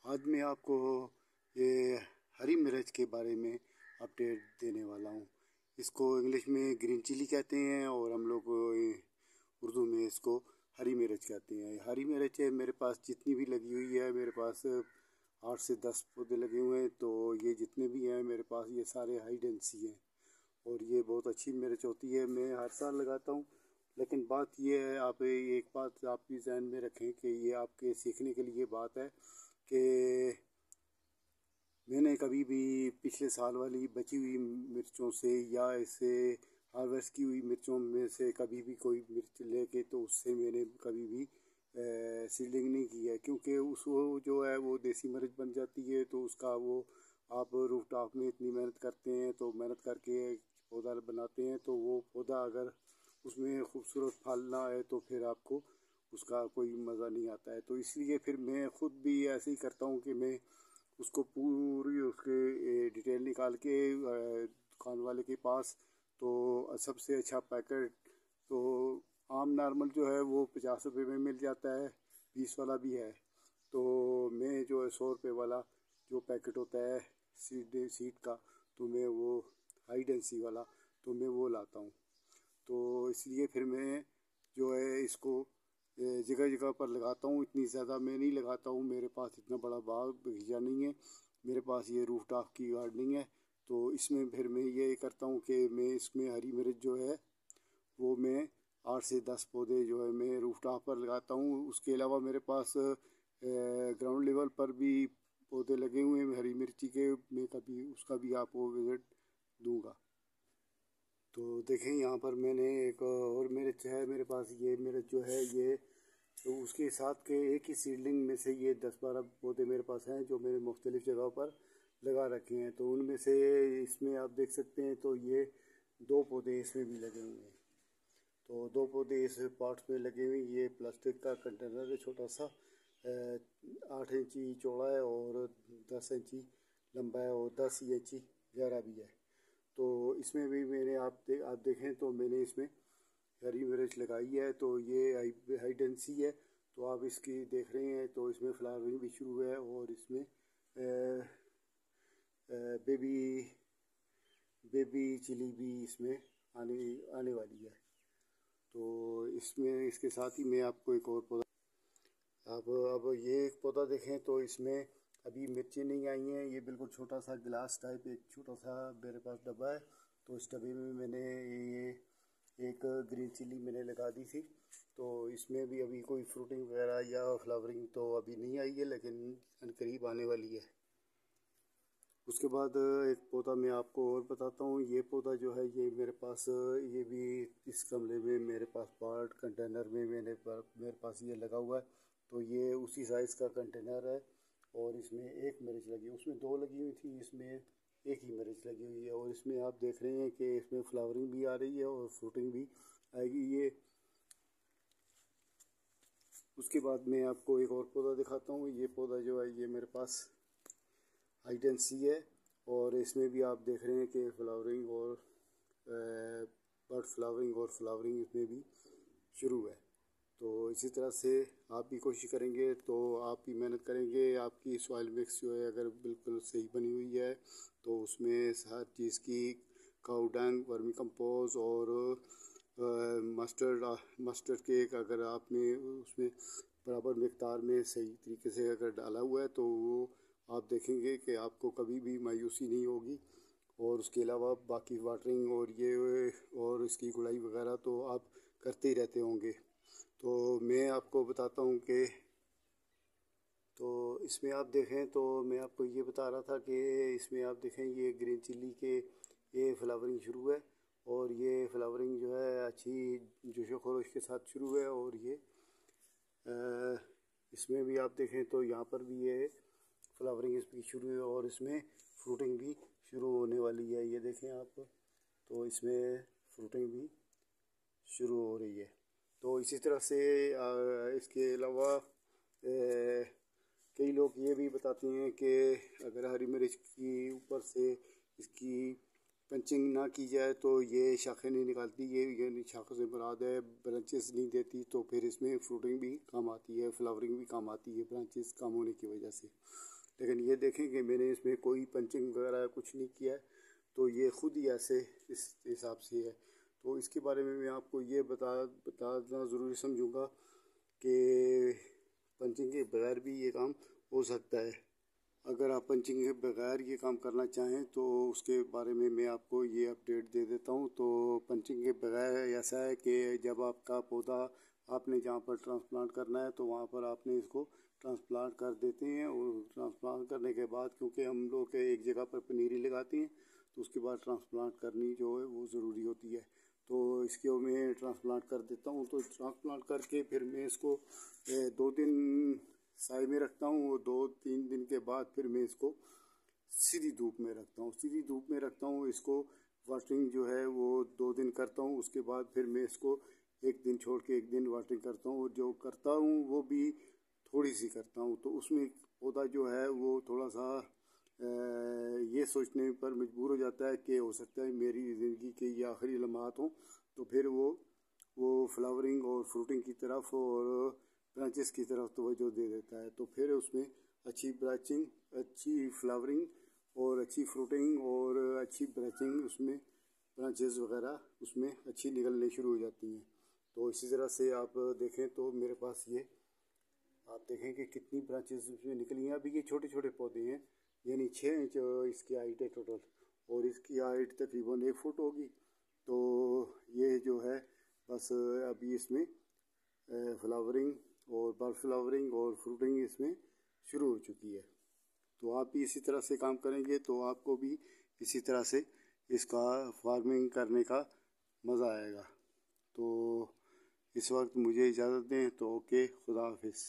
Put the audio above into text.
आज मैं आपको ये हरी मिर्च के बारे में अपडेट देने वाला हूँ। इसको इंग्लिश में ग्रीन चिली कहते हैं और हम लोग उर्दू में इसको हरी मिर्च कहते हैं। हरी मिर्च मेरे पास जितनी भी लगी हुई है, मेरे पास 8 से 10 पौधे लगे हुए हैं। तो ये जितने भी हैं मेरे पास, ये सारे हाइडेंसी हैं और ये बहुत अच्छी मिर्च होती है। मैं हर साल लगाता हूँ। लेकिन बात ये है, आप एक बात आप भी ध्यान में रखें कि ये आपके सीखने के लिए बात है कि मैंने कभी भी पिछले साल वाली बची हुई मिर्चों से या इससे हार्वेस्ट की हुई मिर्चों में से कभी भी कोई मिर्च लेके तो उससे मैंने कभी भी सीडलिंग नहीं की है, क्योंकि उस वो जो है वो देसी मिर्च बन जाती है। तो उसका वो आप रूफ टॉप में इतनी मेहनत करते हैं, तो मेहनत करके पौधा बनाते हैं, तो वो पौधा अगर उसमें खूबसूरत फल ना आए तो फिर आपको उसका कोई मज़ा नहीं आता है। तो इसलिए फिर मैं ख़ुद भी ऐसे ही करता हूँ कि मैं उसको पूरी उसके डिटेल निकाल के दुकान वाले के पास, तो सबसे अच्छा पैकेट तो आम नॉर्मल जो है वो 50 रुपये में मिल जाता है, 20 वाला भी है। तो मैं जो है 100 रुपये वाला जो पैकेट होता है सीड का, तो मैं वो हाई डेंसी वाला तो मैं वो लाता हूँ। तो इसलिए फिर मैं जो है इसको जगह जगह पर लगाता हूँ। इतनी ज़्यादा मैं नहीं लगाता हूँ, मेरे पास इतना बड़ा बाग बगीचा नहीं है। मेरे पास ये रूफ टॉप की गार्डनिंग है। तो इसमें फिर मैं ये करता हूँ कि मैं इसमें हरी मिर्च जो है वो मैं 8 से 10 पौधे जो है मैं रूफ टॉप पर लगाता हूँ। उसके अलावा मेरे पास ग्राउंड लेवल पर भी पौधे लगे हुए हैं हरी मिर्ची के। मैं कभी उसका भी आपको विजिट दूंगा। तो देखें, यहाँ पर मैंने एक और मिर्च है मेरे पास। ये मिर्च जो है ये तो उसके साथ के एक ही सीडलिंग में से ये 10-12 पौधे मेरे पास हैं जो मैंने मुख्तलिफ़ जगहों पर लगा रखे हैं। तो उनमें से इसमें आप देख सकते हैं, तो ये 2 पौधे इसमें भी लगे हुए हैं। तो 2 पौधे इस पॉट्स में लगे हुए हैं। ये प्लास्टिक का कंटेनर है, छोटा सा 8 इंची चौड़ा है और 10 इंची लंबा है और 10 इंची गहरा भी है। तो इसमें भी मैंने आप देखें तो मैंने इसमें हरी मिर्च लगाई है। तो ये हाइडेंसी है, तो आप इसकी देख रहे हैं तो इसमें फ्लावरिंग भी शुरू है और इसमें बेबी चिली भी इसमें आने वाली है। तो इसमें इसके साथ ही मैं आपको एक और पौधा अब ये एक पौधा देखें तो इसमें अभी मिर्चें नहीं आई हैं। ये बिल्कुल छोटा सा गिलास टाइप एक छोटा सा मेरे पास डब्बा है। तो इस डब्बे में मैंने ये एक ग्रीन चिली मैंने लगा दी थी। तो इसमें भी अभी कोई फ्रूटिंग वगैरह या फ्लावरिंग तो अभी नहीं आई है, लेकिन करीब आने वाली है। उसके बाद एक पौधा मैं आपको और बताता हूँ। ये पौधा जो है ये मेरे पास, ये भी इस गमले में मेरे पास पॉट कंटेनर में मेरे पास ये लगा हुआ है। तो ये उसी साइज़ का कंटेनर है और इसमें एक मिर्च लगी, उसमें 2 लगी हुई थी, इसमें एक ही मिर्च लगी हुई है। और इसमें आप देख रहे हैं कि इसमें फ्लावरिंग भी आ रही है और फ्रूटिंग भी आएगी। ये उसके बाद मैं आपको एक और पौधा दिखाता हूँ। ये पौधा जो है ये मेरे पास हाइडेंसी है और इसमें भी आप देख रहे हैं कि फ्लावरिंग और बड फ्लावरिंग और फ्लावरिंग इसमें भी शुरू है। तो इसी तरह से आप भी कोशिश करेंगे तो आप भी मेहनत करेंगे। आपकी सॉइल मिक्स जो है अगर बिल्कुल सही बनी हुई है तो उसमें हर चीज़ की काऊ डंग, वर्मी कंपोज और मस्टर्ड केक अगर आपने उसमें बराबर मिकदार में सही तरीके से अगर डाला हुआ है तो वो आप देखेंगे कि आपको कभी भी मायूसी नहीं होगी। और उसके अलावा बाकी वाटरिंग और ये और इसकी गुड़ाई वगैरह तो आप करते ही रहते होंगे। तो मैं आपको बताता हूँ कि तो इसमें आप देखें तो मैं आपको ये बता रहा था कि इसमें आप देखें ये ग्रीन चिली के ये फ्लावरिंग शुरू है और ये फ्लावरिंग जो है अच्छी जोशो खरोश के साथ शुरू है। और ये इसमें भी आप देखें तो यहाँ पर भी ये फ्लावरिंग इसकी शुरू है और इसमें फ्रूटिंग भी शुरू होने वाली है। ये देखें आप, तो इसमें फ्रूटिंग भी शुरू हो रही है। तो इसी तरह से इसके अलावा कई लोग ये भी बताते हैं कि अगर हरी मिर्च की ऊपर से इसकी पंचिंग ना की जाए तो ये शाखें नहीं निकालती, ये शाखों से मुराद है ब्रांचेस नहीं देती, तो फिर इसमें फ्रूटिंग भी कम आती है, फ्लावरिंग भी कम आती है ब्रांचेस कम होने की वजह से। लेकिन ये देखें कि मैंने इसमें कोई पंचिंग वगैरह कुछ नहीं किया है, तो ये ख़ुद ही ऐसे इस हिसाब से है। तो इसके बारे में मैं आपको ये बताना ज़रूरी समझूंगा कि पंचिंग के बगैर भी ये काम हो सकता है। अगर आप पंचिंग के बगैर ये काम करना चाहें तो उसके बारे में मैं आपको ये अपडेट दे देता हूँ। तो पंचिंग के बगैर ऐसा है कि जब आपका पौधा आपने जहाँ पर ट्रांसप्लांट करना है तो वहाँ पर आपने इसको ट्रांसप्लांट कर देते हैं, और ट्रांसप्लांट करने के बाद क्योंकि हम लोग एक जगह पर पनीरी लगाते हैं तो उसके बाद ट्रांसप्लांट करनी जो है वो ज़रूरी होती है। तो इसके मैं ट्रांसप्लांट कर देता हूँ। तो ट्रांसप्लांट करके फिर मैं इसको 2 दिन साए में रखता हूँ, और 2-3 दिन के बाद फिर मैं इसको सीधी धूप में रखता हूँ। सीधी धूप में रखता हूँ, इसको वाटरिंग जो है वो 2 दिन करता हूँ। उसके बाद फिर मैं इसको 1 दिन छोड़ के 1 दिन वाटरिंग करता हूँ, और जो करता हूँ वो भी थोड़ी सी करता हूँ। तो उसमें पौधा जो है वो थोड़ा सा ये सोचने पर मजबूर हो जाता है कि हो सकता है मेरी ज़िंदगी के ये आखिरी लम्हात हों, तो फिर वो फ्लावरिंग और फ्रूटिंग की तरफ और ब्रांचेस की तरफ तवज्जो दे देता है। तो फिर उसमें अच्छी ब्रांचिंग, अच्छी फ्लावरिंग और अच्छी फ्रूटिंग और अच्छी ब्रांचिंग, उसमें ब्रांचेस वगैरह उसमें अच्छी निकलने शुरू हो जाती हैं। तो इसी तरह से आप देखें तो मेरे पास ये आप देखें कि कितनी ब्रांचेस उसमें निकली हैं। अभी ये छोटे छोटे पौधे हैं, यानी 6 इंच इसकी हाइट है टोटल, और इसकी हाइट तकरीबन 1 फुट होगी। तो ये जो है बस अभी इसमें फ्लावरिंग और बल्ब फ्लावरिंग और फ्रूटिंग इसमें शुरू हो चुकी है। तो आप भी इसी तरह से काम करेंगे तो आपको भी इसी तरह से इसका फार्मिंग करने का मज़ा आएगा। तो इस वक्त मुझे इजाज़त दें, तो ओके, खुदा हाफिज़।